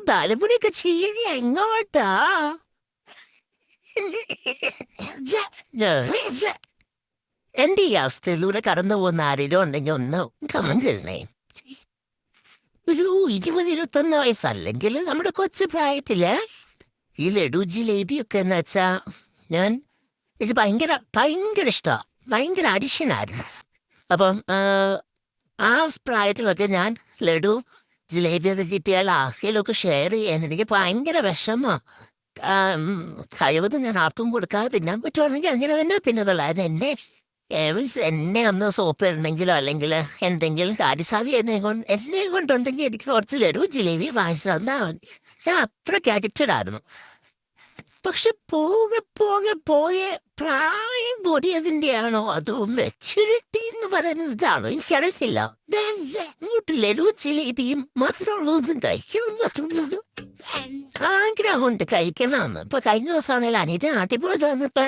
തലമുടിയൊക്കെ ചീരി എങ്ങോട്ടാ? എന്റെ ഈ അവസ്ഥയിലൂടെ കടന്നു പോകുന്ന ആരെങ്കിലും ഉണ്ടെങ്കിൽ ഒന്ന് കമന്റ് ഇടണേ. ഒരു 20-21 വയസ്സല്ലെങ്കിൽ നമ്മുടെ കൊച്ചു പ്രായത്തില് ഈ ലഡു ജിലേബിയൊക്കെ എന്ന് വെച്ചാ എനിക്ക് ഭയങ്കര ഭയങ്കര ഇഷ്ടമാണ്, ഭയങ്കര അഡിഷനായിരുന്നു. അപ്പം ആ പ്രായത്തിലൊക്കെ ഞാൻ ലഡു ജിലേബിയൊക്കെ കിട്ടിയാൽ ആർക്കെങ്കിലുമൊക്കെ ഷെയർ ചെയ്യാൻ എനിക്ക് ഭയങ്കര വിഷമമാണ്. കഴിവതും ഞാൻ ആർക്കും കൊടുക്കാതെ തിന്നാൻ പറ്റുവാണെങ്കിൽ അങ്ങനെ തന്നെ തിന്നതുള്ളായിരുന്നു. എന്നെ ഒന്ന് സോപ്പ് ഇടണമെങ്കിലോ അല്ലെങ്കിൽ എന്തെങ്കിലും കാര്യസാധി എന്നെ കൊണ്ടുണ്ടെങ്കിൽ എനിക്ക് കുറച്ച് ലഡു ജിലേബി വാങ്ങിച്ചു തന്നാൽ മതി. ഞാൻ അത്രയ്ക്ക് അഡിക്റ്റഡ് ആയിരുന്നു. പക്ഷെ പോകെ പോകെ പോയെ പ്രായം കൂടിയതിൻ്റെ ആണോ അതോ മെച്യൂരിറ്റി എന്ന് പറയുന്നത് ഇതാണോ എനിക്കറിയില്ല. ഇങ്ങോട്ട് ലഡു ജിലേബിയും മധുരമുള്ളതൊന്നും കഴിക്കണം, ആഗ്രഹമുണ്ട് കഴിക്കണമെന്ന്. ഇപ്പൊ കഴിഞ്ഞ ദിവസമാണെങ്കിൽ അനിത നാട്ടിൽ പോയിട്ട് വന്നപ്പോ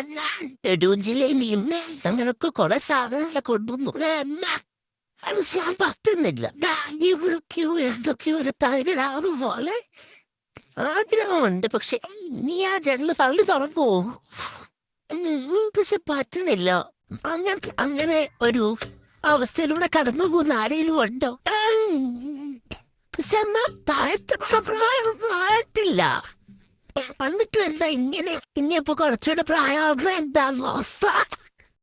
ലഡു ജിലേബിയും അങ്ങനൊക്കെ കുറെ സാധനങ്ങളെ കൊണ്ടുവന്നു. അത് ഞാൻ പറ്റുന്നില്ല. എന്തൊക്കെയോ ഒരു തകരാറ് പോലെ ആഗ്രഹമുണ്ട്. പക്ഷെ നീ ആ ജനല് തള്ളി തുറക്കോ? പക്ഷെ പറ്റണില്ല. അങ്ങനെ ഒരു അവസ്ഥയിലൂടെ കടന്നു പോകുന്ന ആരെങ്കിലും ഉണ്ടോ? പക്ഷെ എന്നാ പ്രായമൊന്നും ആയിട്ടില്ല. വന്നിട്ടും എന്താ ഇങ്ങനെ? ഇനിയിപ്പോ കുറച്ചുകൂടെ പ്രായമാകുമ്പോ എന്താ അവസ്ഥ?